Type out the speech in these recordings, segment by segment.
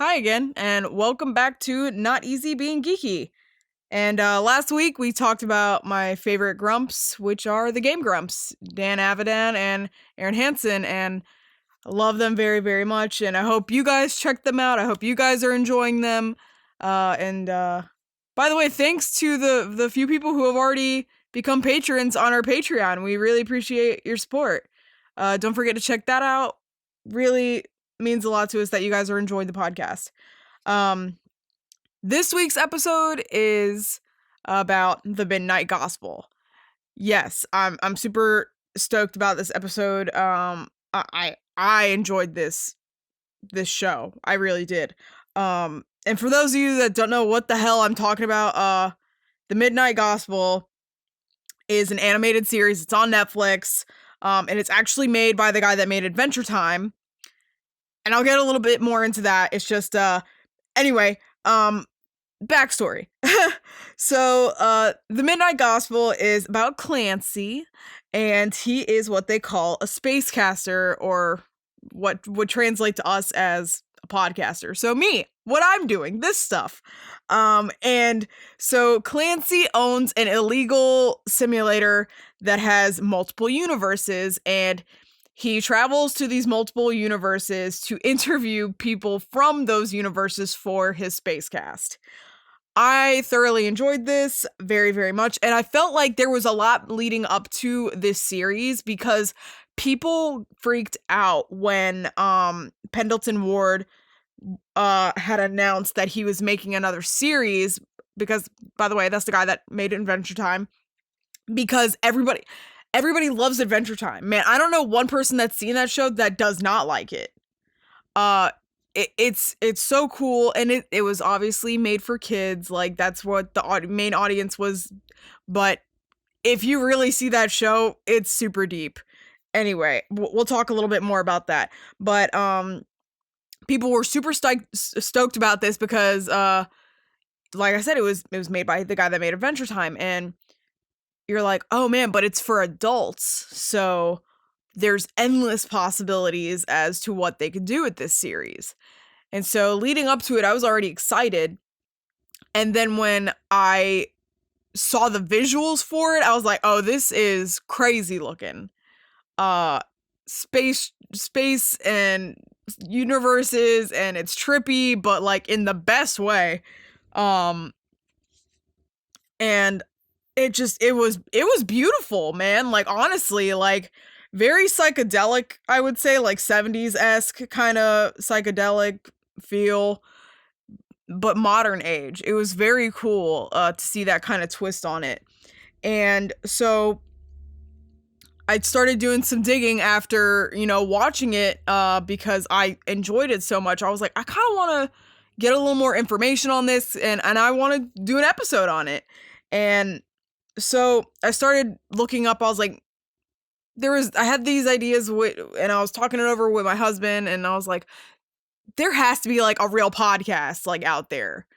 Hi again, and welcome back to Not Easy Being Geeky. And last week we talked about my favorite grumps, which are the Game Grumps, Dan Avidan and Aaron Hansen, and I love them very, very much. And I hope you guys check them out. I hope you guys are enjoying them. And by the way, thanks to the few people who have already become patrons on our Patreon. We really appreciate your support. Don't forget to check that out. Really means a lot to us that you guys are enjoying the podcast. Um, this week's episode is about the Midnight Gospel. Yes, I'm super stoked about this episode. I enjoyed this show. I really did. And for those of you that don't know what the hell I'm talking about, the Midnight Gospel is an animated series. It's on Netflix. And it's actually made by the guy that made Adventure Time. And I'll get a little bit more into that. It's just anyway, backstory. So the Midnight Gospel is about Clancy, and he is what they call a spacecaster, or what would translate to us as a podcaster. So me, what I'm doing, this stuff. And so Clancy owns an illegal simulator that has multiple universes, and he travels to these multiple universes to interview people from those universes for his spacecast. I thoroughly enjoyed this very, very much, and I felt like there was a lot leading up to this series because people freaked out when Pendleton Ward had announced that he was making another series, because, by the way, that's the guy that made Adventure Time, because everybody loves Adventure Time. Man, I don't know one person that's seen that show that does not like it. It's so cool, and it was obviously made for kids. Like, that's what the main audience was. But if you really see that show, it's super deep. Anyway, we'll talk a little bit more about that. But people were super stoked about this because, like I said, it was made by the guy that made Adventure Time, and you're like, oh man, but it's for adults, so there's endless possibilities as to what they could do with this series. And so leading up to it, I was already excited. And then when I saw the visuals for it, I was like, oh, this is crazy looking. Space and universes, and it's trippy, but like in the best way. And it was beautiful, man. Like, honestly, like, very psychedelic, I would say, like 70s-esque kind of psychedelic feel, but modern age. It was very cool to see that kind of twist on it. And so I started doing some digging after, watching it, because I enjoyed it so much. I was like, I kind of want to get a little more information on this, and I want to do an episode on it. And so I started looking up. I was like, I had these ideas and I was talking it over with my husband, and I was like, there has to be like a real podcast like out there.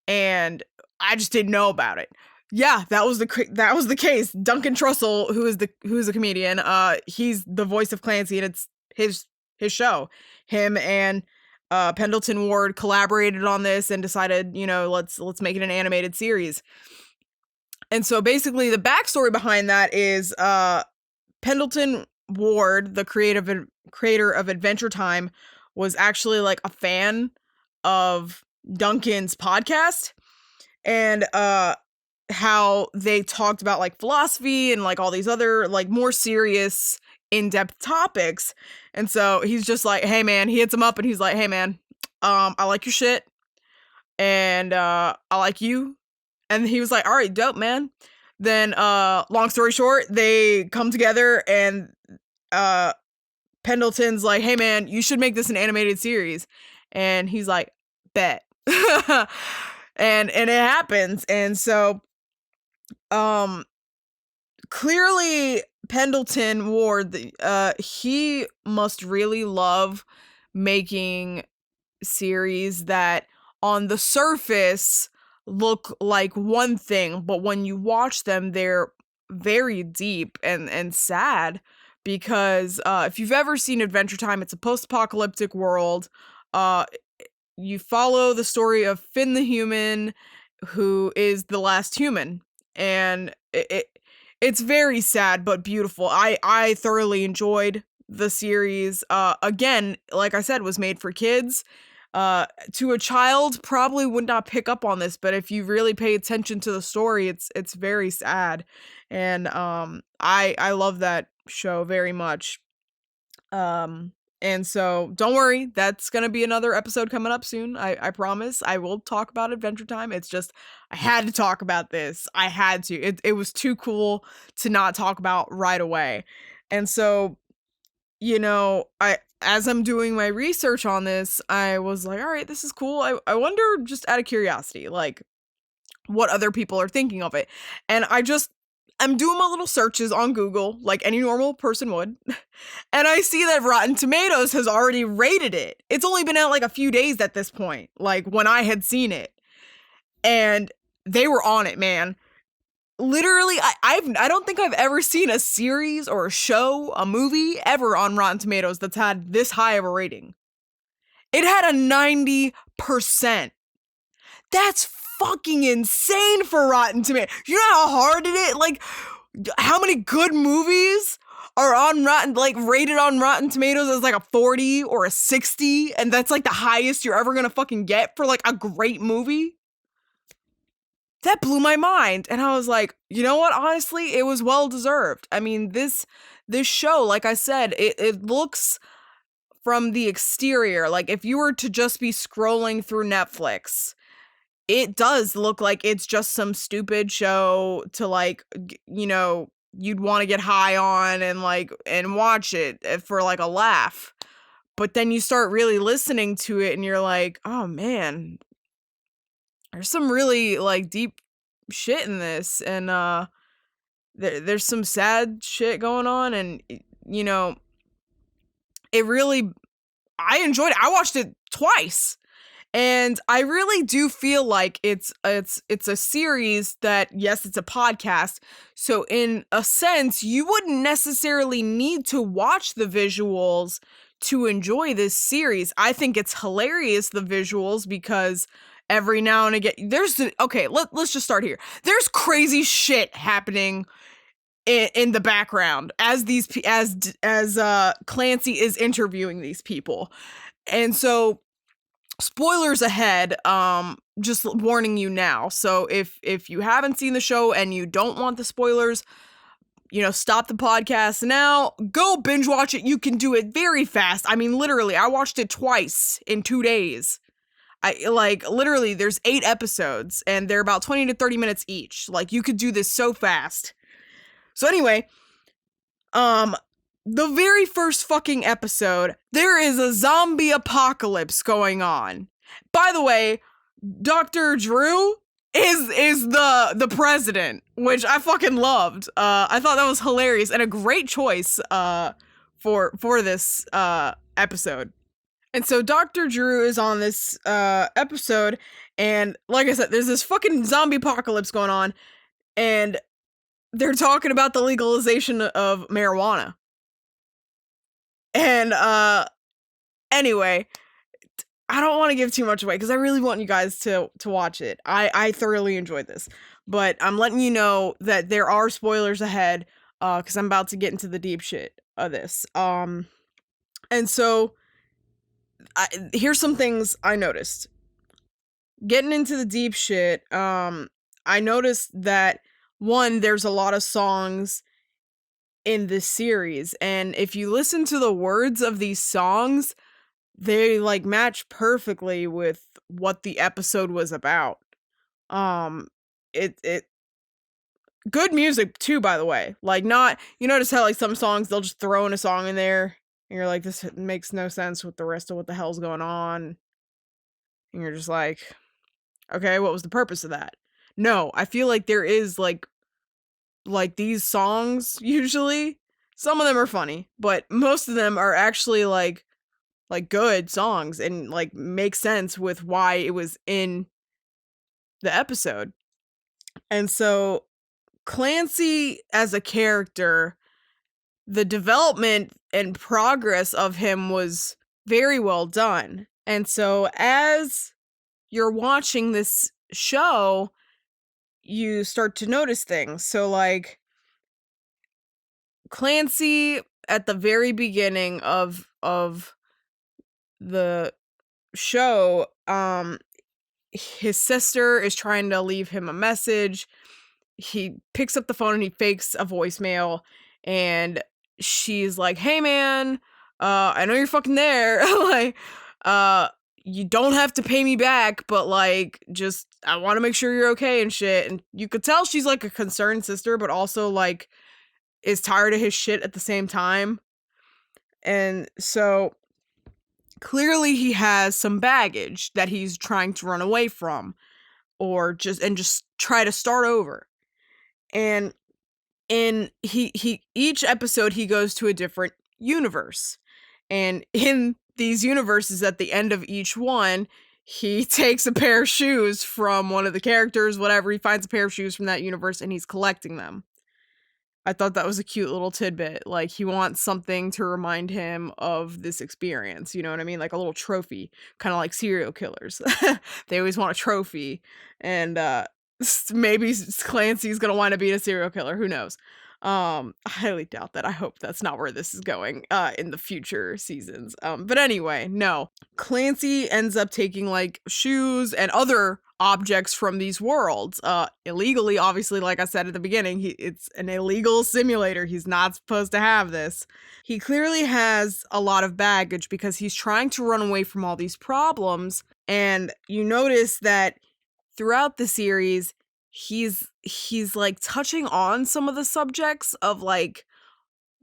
And I just didn't know about it. Yeah, that was the case. Duncan Trussell, who's a comedian, he's the voice of Clancy, and it's his show. Him and Pendleton Ward collaborated on this and decided, let's make it an animated series. And so basically the backstory behind that is Pendleton Ward, the creator of Adventure Time, was actually like a fan of Duncan's podcast, and how they talked about like philosophy and like all these other like more serious in-depth topics. And so he's just like, hey man, he hits him up and he's like, hey man, I like your shit, and I like you. And he was like, all right, dope, man. Then, long story short, they come together, and Pendleton's like, hey man, you should make this an animated series. And he's like, bet. and it happens. And so, clearly Pendleton Ward, he must really love making series that on the surface look like one thing, but when you watch them, they're very deep and sad, because if you've ever seen Adventure Time, it's a post-apocalyptic world. you follow the story of Finn the human, who is the last human, and it's very sad but beautiful. I thoroughly enjoyed the series. Again, like I said, was made for kids. To a child, probably would not pick up on this, but if you really pay attention to the story, it's very sad, and I love that show very much. And so don't worry, that's gonna be another episode coming up soon. I promise. I will talk about Adventure Time. It's just I had to talk about this. I had to. It was too cool to not talk about right away. And so, I as I'm doing my research on this, I was like, all right, this is cool. I wonder, just out of curiosity, like what other people are thinking of it. And I'm doing my little searches on Google like any normal person would. And I see that Rotten Tomatoes has already rated it. It's only been out like a few days at this point, like when I had seen it. And they were on it, man. Literally, I don't think I've ever seen a series or a show, a movie ever on Rotten Tomatoes that's had this high of a rating. It had a 90%. That's fucking insane for Rotten Tomatoes. You know how hard it is? Like, how many good movies are on rated on Rotten Tomatoes as like a 40 or a 60, and that's like the highest you're ever gonna fucking get for like a great movie? That blew my mind, and I was like, you know what? Honestly, it was well deserved. I mean, this show, like I said, it looks from the exterior, like if you were to just be scrolling through Netflix, it does look like it's just some stupid show to like, you'd want to get high on and watch it for like a laugh. But then you start really listening to it and you're like, oh man, there's some really like deep shit in this, and there's some sad shit going on, and it really, I enjoyed it. I watched it twice. And I really do feel like it's a series that, yes, it's a podcast. So in a sense, you wouldn't necessarily need to watch the visuals to enjoy this series. I think it's hilarious, the visuals, because every now and again let's just start here. There's crazy shit happening in the background as Clancy is interviewing these people. And so, spoilers ahead, just warning you now. So if you haven't seen the show and you don't want the spoilers, stop the podcast now, go binge watch it. You can do it very fast. I mean, literally, I watched it twice in 2 days. Literally, there's 8 episodes and they're about 20 to 30 minutes each. Like, you could do this so fast. So anyway, the very first fucking episode, there is a zombie apocalypse going on. By the way, Dr. Drew is the president, which I fucking loved. I thought that was hilarious and a great choice for this episode. And so Dr. Drew is on this episode, and like I said, there's this fucking zombie apocalypse going on, and they're talking about the legalization of marijuana. And anyway, I don't want to give too much away because I really want you guys to watch it. I thoroughly enjoyed this, but I'm letting you know that there are spoilers ahead because I'm about to get into the deep shit of this. And so here's some things I noticed. Getting into the deep shit, I noticed that, one, there's a lot of songs in this series, and if you listen to the words of these songs, they like match perfectly with what the episode was about. It good music too, by the way. Like, not, you notice how like some songs they'll just throw in a song in there and you're like, this makes no sense with the rest of what the hell's going on, and you're just like, okay, what was the purpose of that? No, I feel like there is like these songs, usually some of them are funny, but most of them are actually like good songs and like make sense with why it was in the episode. And so Clancy as a character, the development and progress of him was very well done. And so as you're watching this show, you start to notice things. So like Clancy at the very beginning of the show, his sister is trying to leave him a message. He picks up the phone and he fakes a voicemail, and she's like, "Hey man, I know you're fucking there. Like, uh you don't have to pay me back, but like just I want to make sure you're okay and shit." And you could tell she's like a concerned sister, but also like is tired of his shit at the same time. And so clearly he has some baggage that he's trying to run away from, or just try to start over. And in he each episode he goes to a different universe. And in these universes, at the end of each one, he takes a pair of shoes from one of the characters, whatever, he finds a pair of shoes from that universe and he's collecting them. I thought that was a cute little tidbit. Like, he wants something to remind him of this experience, you know what I mean? Like a little trophy, kind of like serial killers. They always want a trophy. And maybe Clancy's gonna wind up being a serial killer, who knows? I highly doubt that. I hope that's not where this is going in the future seasons. But anyway, no. Clancy ends up taking like shoes and other objects from these worlds illegally. Obviously, like I said at the beginning, it's an illegal simulator. He's not supposed to have this. He clearly has a lot of baggage because he's trying to run away from all these problems. And you notice that throughout the series, he's like touching on some of the subjects of like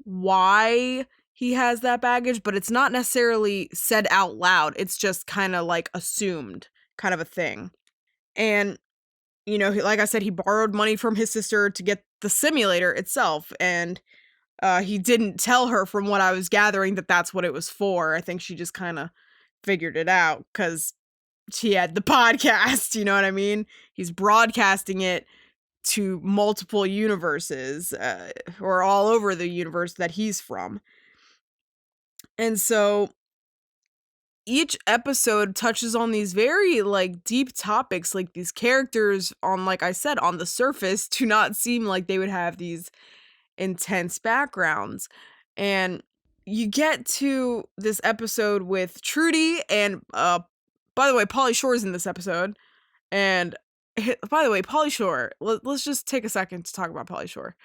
why he has that baggage, but it's not necessarily said out loud. It's just kind of like assumed, kind of a thing. And you know, like I said, he borrowed money from his sister to get the simulator itself, and he didn't tell her, from what I was gathering, that that's what it was for. I think she just kind of figured it out because she had the podcast, you know what I mean? He's broadcasting it to multiple universes, or all over the universe that he's from. And so each episode touches on these very like deep topics. Like, these characters, on, like I said, on the surface do not seem like they would have these intense backgrounds. And you get to this episode with Trudy, and by the way, Pauly Shore's in this episode. And by the way, Pauly Shore, let's just take a second to talk about Pauly Shore.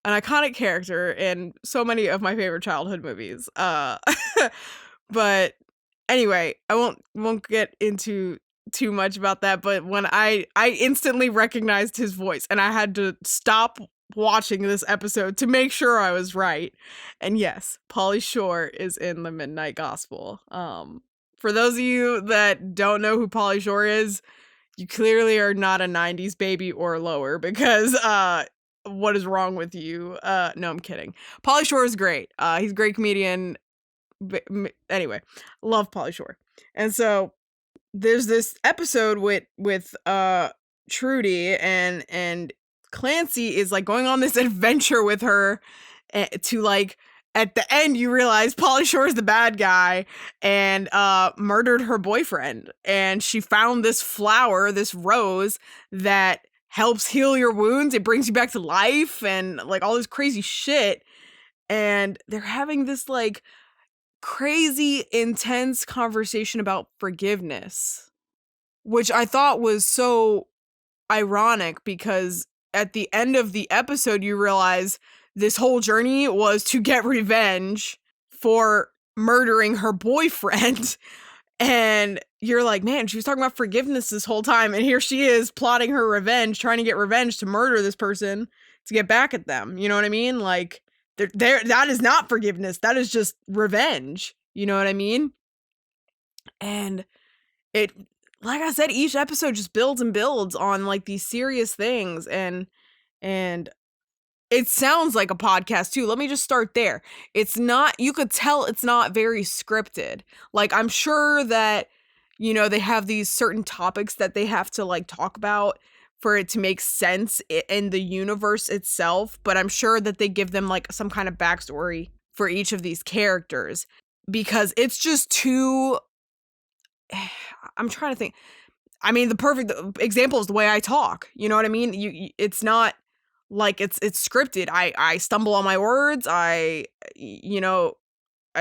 An iconic character in so many of my favorite childhood movies. But anyway, I won't get into too much about that, but when I instantly recognized his voice, and I had to stop watching this episode to make sure I was right. And yes, Pauly Shore is in The Midnight Gospel. For those of you that don't know who Pauly Shore is, you clearly are not a 90s baby or lower, because what is wrong with you? No, I'm kidding. Pauly Shore is great. He's a great comedian. Anyway, love Pauly Shore. And so there's this episode with Trudy, and Clancy is like going on this adventure with her, to like, at the end you realize Pauly Shore is the bad guy and murdered her boyfriend, and she found this flower, this rose, that helps heal your wounds. It brings you back to life, and like all this crazy shit. And they're having this like crazy intense conversation about forgiveness, which I thought was so ironic, because at the end of the episode you realize this whole journey was to get revenge for murdering her boyfriend. And you're like, man, she was talking about forgiveness this whole time, and here she is plotting her revenge, trying to get revenge to murder this person to get back at them. You know what I mean? Like, that is not forgiveness. That is just revenge. You know what I mean? And it, like I said, each episode just builds and builds on like these serious things, and it sounds like a podcast too. Let me just start there. It's not, you could tell it's not very scripted. Like, I'm sure that, you know, they have these certain topics that they have to like talk about for it to make sense in the universe itself, but I'm sure that they give them like some kind of backstory for each of these characters, because it's just too, I'm trying to think. I mean, the perfect example is the way I talk. You know what I mean? It's not like it's scripted. I stumble on my words. I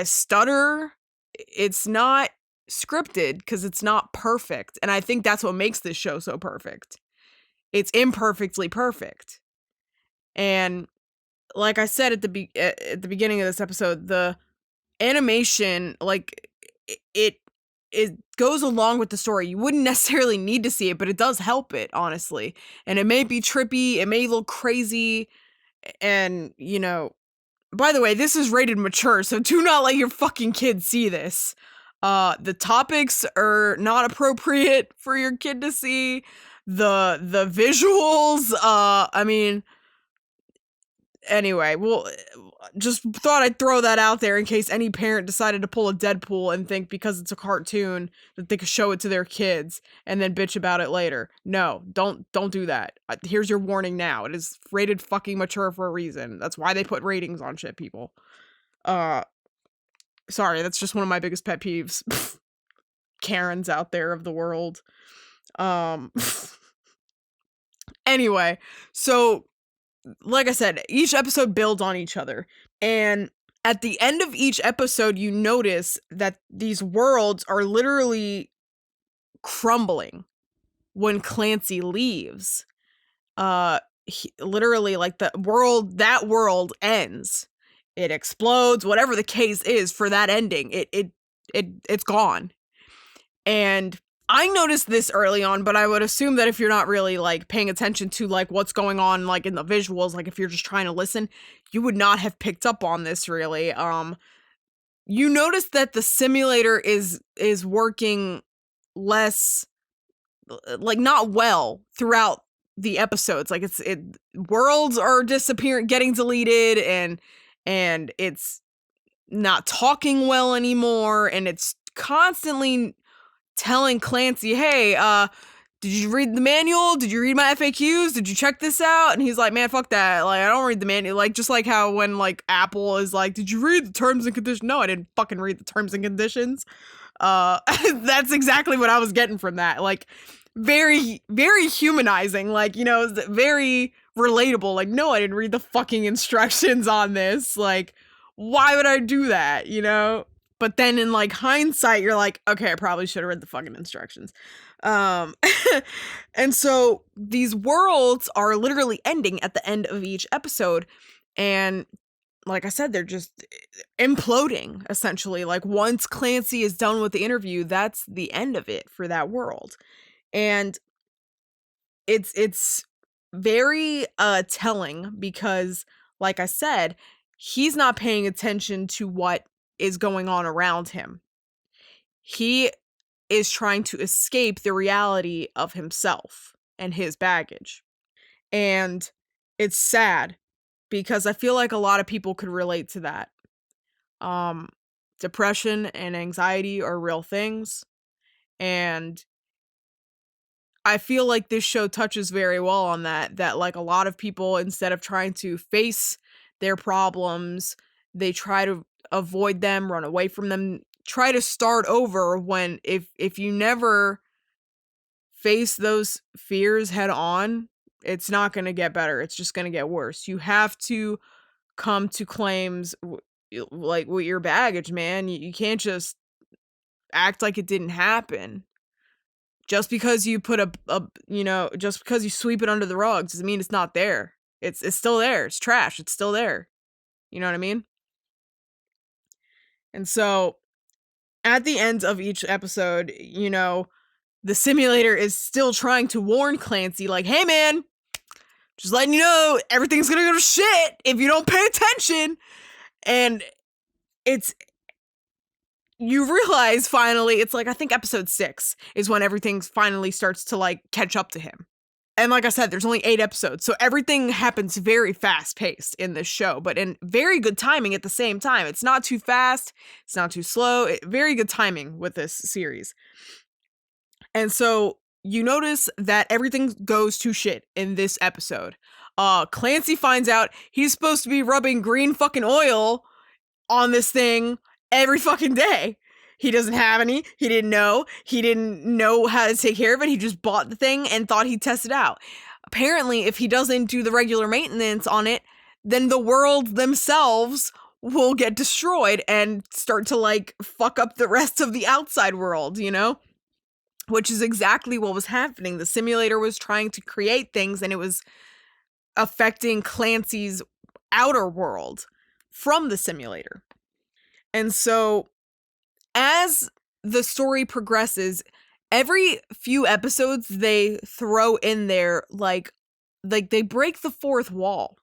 stutter. It's not scripted because it's not perfect. And I think that's what makes this show so perfect. It's imperfectly perfect. And like I said at the beginning of this episode, the animation, like, it goes along with the story. You wouldn't necessarily need to see it, but it does help it, honestly. And it may be trippy, it may look crazy, and, by the way, this is rated mature, so do not let your fucking kid see this. The topics are not appropriate for your kid to see. The visuals, I mean, anyway, well, just thought I'd throw that out there in case any parent decided to pull a Deadpool and think because it's a cartoon that they could show it to their kids and then bitch about it later. No, don't do that. Here's your warning now. It is rated fucking mature for a reason. That's why they put ratings on shit, people. Sorry, that's just one of my biggest pet peeves. Karens out there of the world. Anyway, so like I said, each episode builds on each other. And at the end of each episode, you notice that these worlds are literally crumbling when Clancy leaves. Literally, like, that world ends. It explodes, whatever the case is for that ending. It's gone. And I noticed this early on, but I would assume that if you're not really, like, paying attention to, like, what's going on, like, in the visuals, like, if you're just trying to listen, you would not have picked up on this, really. You notice that the simulator is working less, like, not well throughout the episodes. Like, worlds are disappearing, getting deleted, and it's not talking well anymore, and it's constantly telling Clancy, hey, did you read the manual? Did you read my FAQs? Did you check this out? And he's like, man, fuck that. Like, I don't read the manual. Like, just like how when, like, Apple is like, did you read the terms and conditions? No, I didn't fucking read the terms and conditions. That's exactly what I was getting from that. Like, very, very humanizing. Like, very relatable. Like, no, I didn't read the fucking instructions on this. Like, why would I do that, But then in, like, hindsight, you're like, okay, I probably should have read the fucking instructions. And so these worlds are literally ending at the end of each episode. And like I said, they're just imploding, essentially. Like, once Clancy is done with the interview, that's the end of it for that world. And it's very telling because, like I said, he's not paying attention to what is going on around him. He is trying to escape the reality of himself and his baggage. And it's sad because I feel like a lot of people could relate to that. Depression and anxiety are real things. And I feel like this show touches very well on that, like, a lot of people, instead of trying to face their problems, they try to avoid them, run away from them, try to start over when if you never face those fears head on, it's not going to get better. It's just going to get worse. You have to come to claims like with your baggage, man. You can't just act like it didn't happen. Just because you put just because you sweep it under the rug doesn't mean it's not there. It's still there. It's trash. It's still there. You know what I mean? And so at the end of each episode, the simulator is still trying to warn Clancy, like, hey, man, just letting you know, everything's gonna go to shit if you don't pay attention. And you realize finally, it's like, I think episode 6 is when everything finally starts to, like, catch up to him. And like I said, there's only 8 episodes, so everything happens very fast-paced in this show, but in very good timing at the same time. It's not too fast, it's not too slow, very good timing with this series. And so you notice that everything goes to shit in this episode. Clancy finds out he's supposed to be rubbing green fucking oil on this thing every fucking day. He doesn't have any. He didn't know. He didn't know how to take care of it. He just bought the thing and thought he'd test it out. Apparently, if he doesn't do the regular maintenance on it, then the world themselves will get destroyed and start to like fuck up the rest of the outside world, you know? Which is exactly what was happening. The simulator was trying to create things and it was affecting Clancy's outer world from the simulator. And so as the story progresses, every few episodes they throw in there like they break the fourth wall.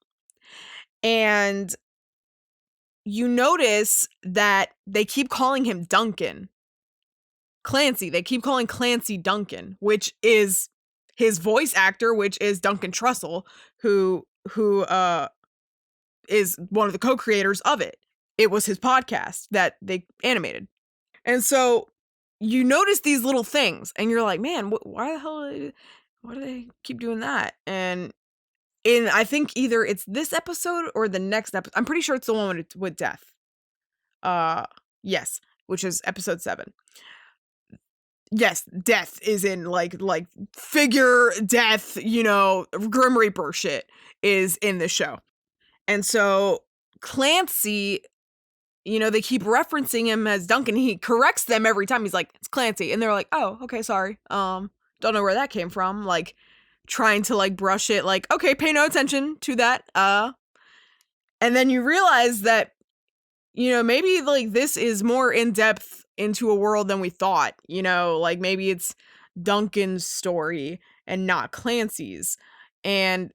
And you notice that they keep calling him Duncan. Clancy. They keep calling Clancy Duncan, which is his voice actor, which is Duncan Trussell, who is one of the co-creators of it. It was his podcast that they animated. And so you notice these little things and you're like, man, why the hell, why do they keep doing that? And I think either it's this episode or the next episode. I'm pretty sure it's the one with death. Yes, which is episode 7. Yes, death is in like figure death, you know, Grim Reaper shit is in the show. And so Clancy, you know, they keep referencing him as Duncan. He corrects them every time. He's like, it's Clancy. And they're like, oh, okay, sorry. Don't know where that came from. Like trying to like brush it like, okay, pay no attention to that. And then you realize that, you know, maybe like this is more in depth into a world than we thought, you know, like maybe it's Duncan's story and not Clancy's. And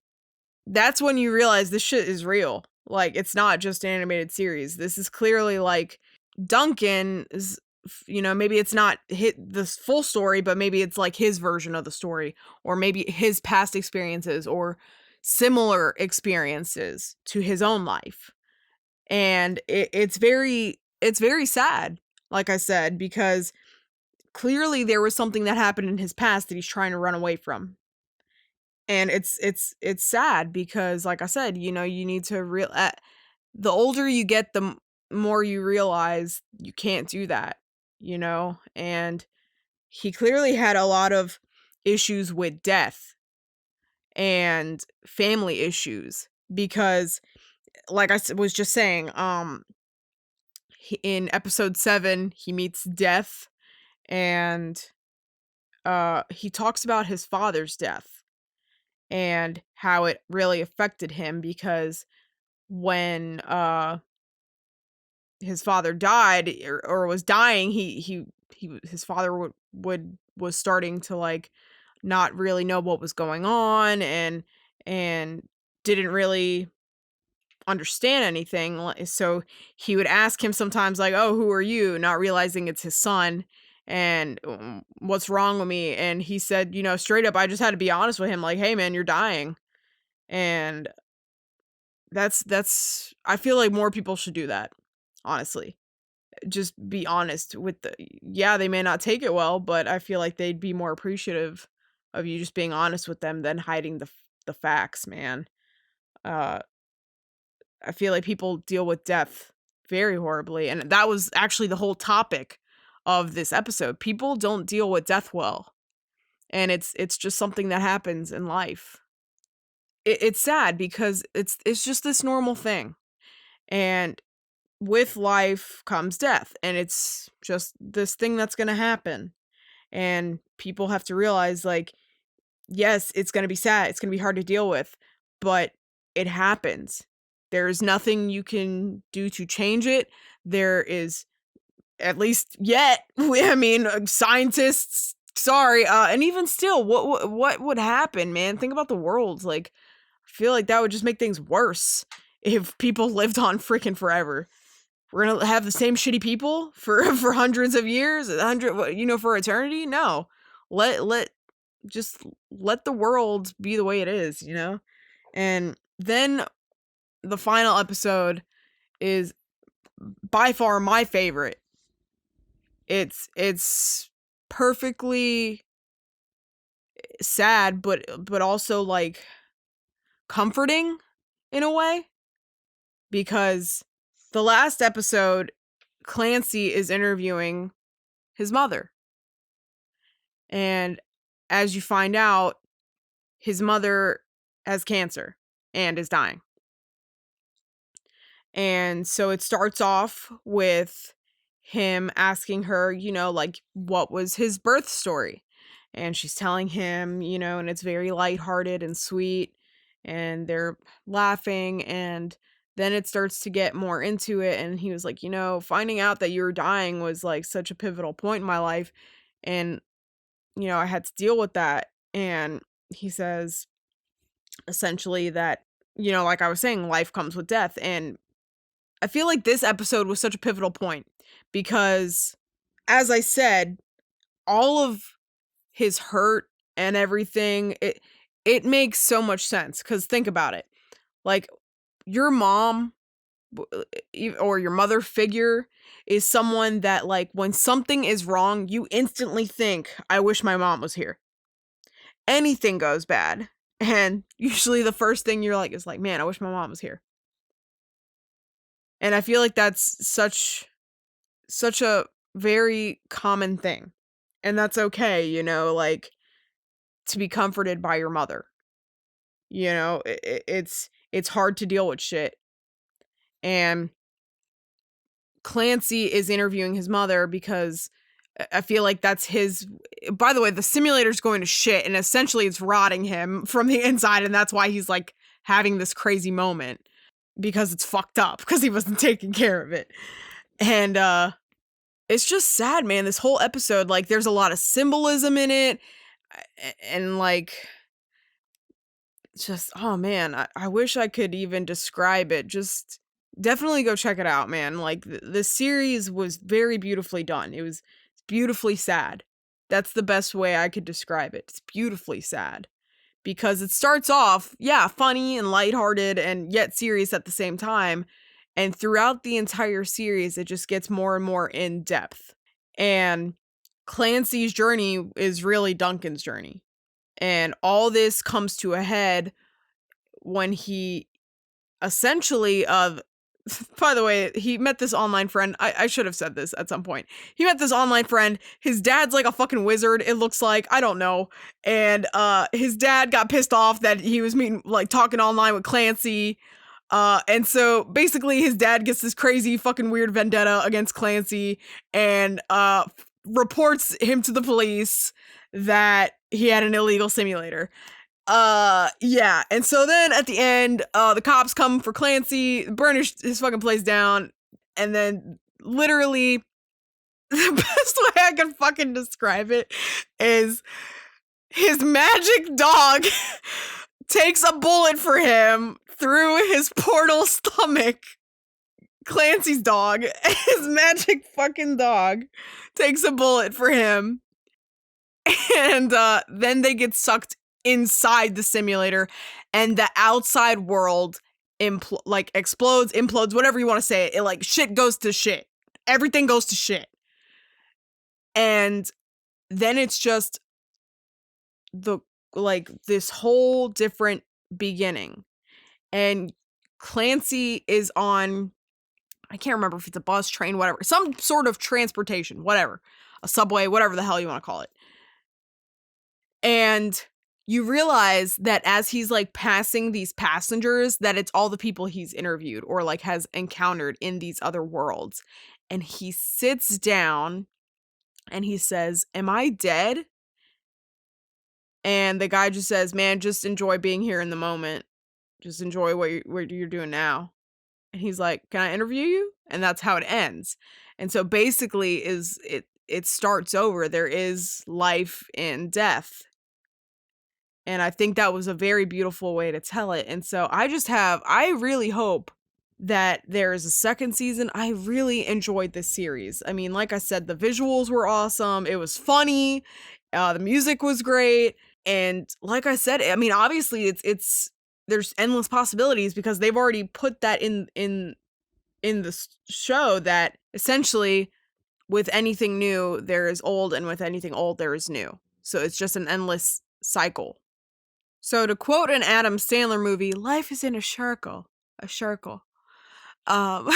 that's when you realize this shit is real. Like, it's not just an animated series. This is clearly like Duncan's, you know, maybe it's not the full story, but maybe it's like his version of the story, or maybe his past experiences or similar experiences to his own life. And it's very sad, like I said, because clearly there was something that happened in his past that he's trying to run away from. And it's sad because, like I said, you know, you need to the older you get, the more you realize you can't do that, you know? And he clearly had a lot of issues with death and family issues because, like I was just saying, in episode 7 he meets death, and he talks about his father's death and how it really affected him, because when his father died or was dying, his father was starting to like not really know what was going on, and didn't really understand anything. So he would ask him sometimes like, oh, who are you, not realizing it's his son, and what's wrong with me. And he said, you know, straight up, I just had to be honest with him, like, hey man, you're dying. And that's I feel like more people should do that, honestly. Just be honest with yeah, they may not take it well, but I feel like they'd be more appreciative of you just being honest with them than hiding the facts, man. I feel like people deal with death very horribly, and that was actually the whole topic of this episode. People don't deal with death well, and it's just something that happens in life. It's sad because it's just this normal thing, and with life comes death, and it's just this thing that's gonna happen. And people have to realize, like, yes, it's gonna be sad, it's gonna be hard to deal with, but it happens. There's nothing you can do to change it. There is, at least yet, I mean, scientists, sorry, and even still, what would happen, man? Think about the world. Like, I feel like that would just make things worse if people lived on freaking forever. We're gonna have the same shitty people for hundreds of years, for eternity. No, just let the world be the way it is, you know. And then the final episode is by far my favorite. It's perfectly sad, but also like comforting in a way, because the last episode, Clancy is interviewing his mother. And as you find out, his mother has cancer and is dying. And so it starts off with him asking her, like, what was his birth story? And she's telling him, and it's very lighthearted and sweet. And they're laughing. And then it starts to get more into it. And he was like, finding out that you were dying was like such a pivotal point in my life. And, I had to deal with that. And he says essentially that, like I was saying, life comes with death. And I feel like this episode was such a pivotal point because, as I said, all of his hurt and everything, it makes so much sense. Because think about it. Like, your mom or your mother figure is someone that, like, when something is wrong, you instantly think, I wish my mom was here. Anything goes bad. And usually the first thing you're like is like, man, I wish my mom was here. And I feel like that's such a very common thing. And that's okay, like, to be comforted by your mother. It's hard to deal with shit. And Clancy is interviewing his mother because I feel like that's his. By the way, the simulator's going to shit and essentially it's rotting him from the inside. And that's why he's like having this crazy moment because it's fucked up because he wasn't taking care of it. And, it's just sad, man. This whole episode, like, there's a lot of symbolism in it. And, like, just, oh, man, I wish I could even describe it. Just definitely go check it out, man. Like, the series was very beautifully done. It was beautifully sad. That's the best way I could describe it. It's beautifully sad. Because it starts off, yeah, funny and lighthearted and yet serious at the same time. And throughout the entire series, it just gets more and more in depth. And Clancy's journey is really Duncan's journey. And all this comes to a head when he essentially, by the way, he met this online friend. I should have said this at some point. He met this online friend. His dad's like a fucking wizard, it looks like. I don't know. And his dad got pissed off that he was talking online with Clancy. And so basically his dad gets this crazy fucking weird vendetta against Clancy and reports him to the police that he had an illegal simulator. Yeah. And so then at the end, the cops come for Clancy, burn his fucking place down, and then literally the best way I can fucking describe it is his magic dog takes a bullet for him through his portal stomach. Clancy's dog, his magic fucking dog, takes a bullet for him. And then they get sucked inside the simulator, and the outside world explodes, implodes, whatever you want to say. It like shit goes to shit. Everything goes to shit. And then it's just this whole different beginning. And Clancy is on, I can't remember if it's a bus, train, whatever, some sort of transportation, whatever, a subway, whatever the hell you want to call it. And you realize that as he's like passing these passengers, that it's all the people he's interviewed or like has encountered in these other worlds. And he sits down and he says, "Am I dead?" And the guy just says, "Man, just enjoy being here in the moment. Just enjoy what you're doing now." And he's like, "Can I interview you?" And that's how it ends. And so basically it starts over. There is life and death. And I think that was a very beautiful way to tell it. And so I really hope that there is a second season. I really enjoyed this series. I mean, like I said, the visuals were awesome. It was funny. The music was great. And like I said, I mean, obviously it's there's endless possibilities because they've already put that in the show that essentially with anything new, there is old, and with anything old, there is new. So it's just an endless cycle. So to quote an Adam Sandler movie, life is in a circle. A circle. Um,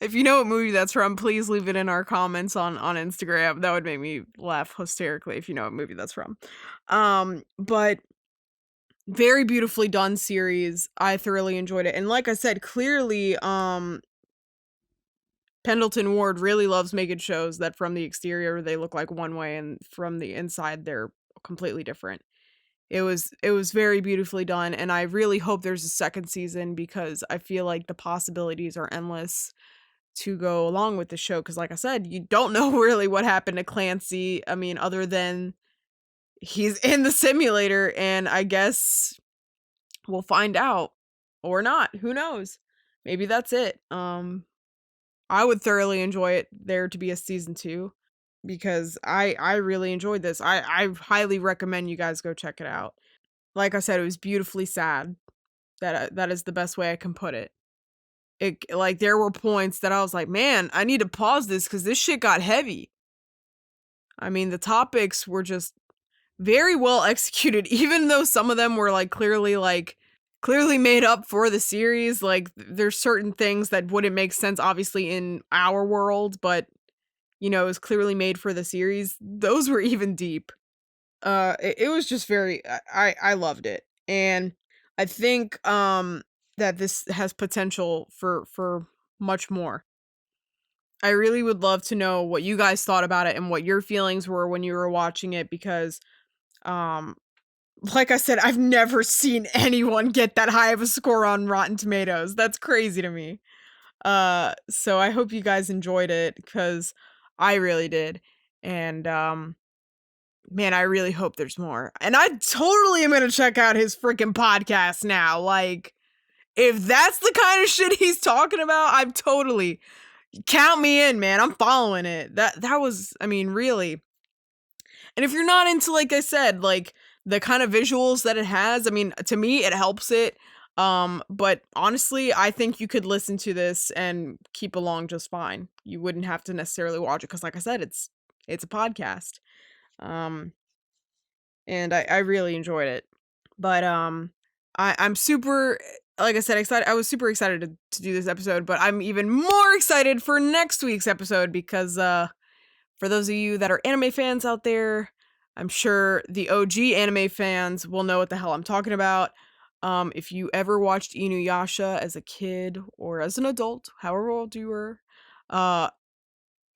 if you know what movie that's from, please leave it in our comments on Instagram. That would make me laugh hysterically if you know what movie that's from. But very beautifully done series. I thoroughly enjoyed it. And like I said, clearly, Pendleton Ward really loves making shows that from the exterior they look like one way and from the inside they're completely different. It was very beautifully done, and I really hope there's a second season because I feel like the possibilities are endless to go along with the show. Because, like I said, you don't know really what happened to Clancy. I mean, other than he's in the simulator, and I guess we'll find out or not. Who knows? Maybe that's it. I would thoroughly enjoy it there to be a season 2 because I really enjoyed this. I highly recommend you guys go check it out. Like I said, it was beautifully sad. That is the best way I can put it. It like there were points that I was like, "Man, I need to pause this cuz this shit got heavy." I mean, the topics were just very well executed even though some of them were clearly made up for the series. Like there's certain things that wouldn't make sense obviously in our world, but it was clearly made for the series. Those were even deep. It was just very I loved it. And I think that this has potential for much more. I really would love to know what you guys thought about it and what your feelings were when you were watching it because um like I said, I've never seen anyone get that high of a score on Rotten Tomatoes. That's crazy to me. So I hope you guys enjoyed it cuz I really did. And man, I really hope there's more. And I totally am going to check out his freaking podcast now. Like, if that's the kind of shit he's talking about, I'm totally count me in, man. I'm following it. That was, I mean, really. And if you're not into, like I said, like the kind of visuals that it has, I mean, to me, it helps it. But honestly, I think you could listen to this and keep along just fine. You wouldn't have to necessarily watch it because, like I said, it's a podcast. Um, and I really enjoyed it. But I'm super, like I said, excited. I was super excited to do this episode, but I'm even more excited for next week's episode because for those of you that are anime fans out there, I'm sure the OG anime fans will know what the hell I'm talking about. If you ever watched Inuyasha as a kid or as an adult, however old you were, uh,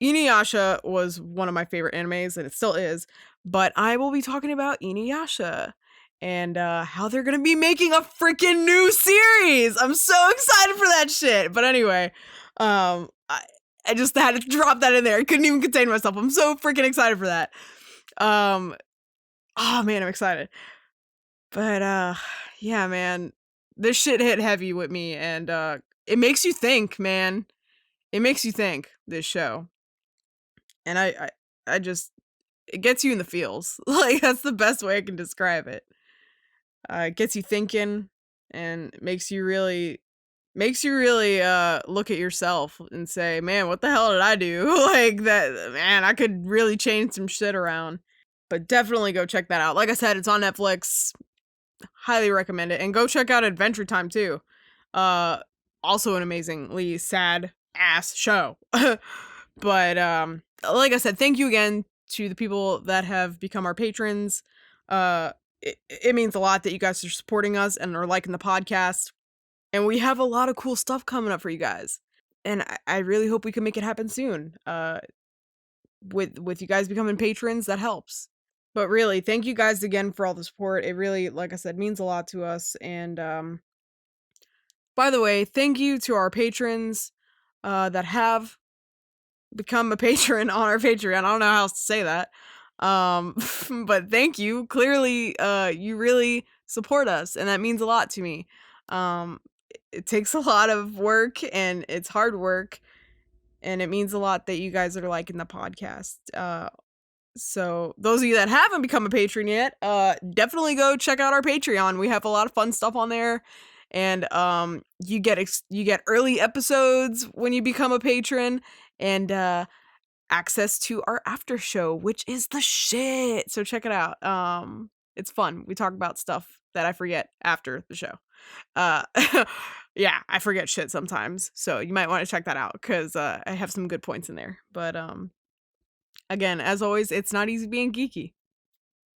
Inuyasha was one of my favorite animes, and it still is. But I will be talking about Inuyasha and how they're gonna be making a freaking new series. I'm so excited for that shit. But anyway, I just had to drop that in there. I couldn't even contain myself. I'm so freaking excited for that. Oh man, I'm excited. But yeah, man, this shit hit heavy with me, and it makes you think, man. It makes you think. This show. And I just it gets you in the feels. Like that's the best way I can describe it. It gets you thinking and makes you really look at yourself and say, "Man, what the hell did I do?" Like that, man, I could really change some shit around. But definitely go check that out. Like I said, it's on Netflix. Highly recommend it. And go check out Adventure Time too. Uh Also an amazingly sad ass show. But like I said, thank you again to the people that have become our patrons. It means a lot that you guys are supporting us and are liking the podcast. And we have a lot of cool stuff coming up for you guys. And I really hope we can make it happen soon. With you guys becoming patrons, that helps. But really, thank you guys again for all the support. It really, like I said, means a lot to us. And by the way, thank you to our patrons that have become a patron on our Patreon. I don't know how else to say that. But thank you. Clearly, you really support us, and that means a lot to me. It takes a lot of work, and it's hard work, and it means a lot that you guys are liking the podcast. So those of you that haven't become a patron yet, definitely go check out our Patreon. We have a lot of fun stuff on there. And you get early episodes when you become a patron, and access to our after show, which is the shit. So check it out. It's fun. We talk about stuff that I forget after the show. Uh Yeah, I forget shit sometimes. So you might want to check that out because I have some good points in there. But again, as always, it's not easy being geeky.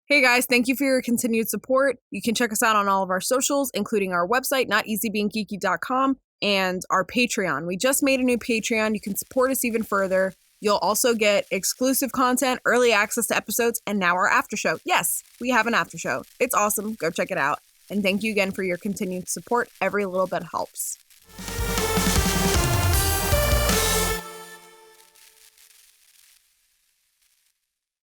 Hey guys, thank you for your continued support. You can check us out on all of our socials, including our website, noteasybeingeeky.com, and our Patreon. We just made a new Patreon. You can support us even further. You'll also get exclusive content, early access to episodes, and now our after show. Yes, we have an after show. It's awesome. Go check it out. And thank you again for your continued support. Every little bit helps.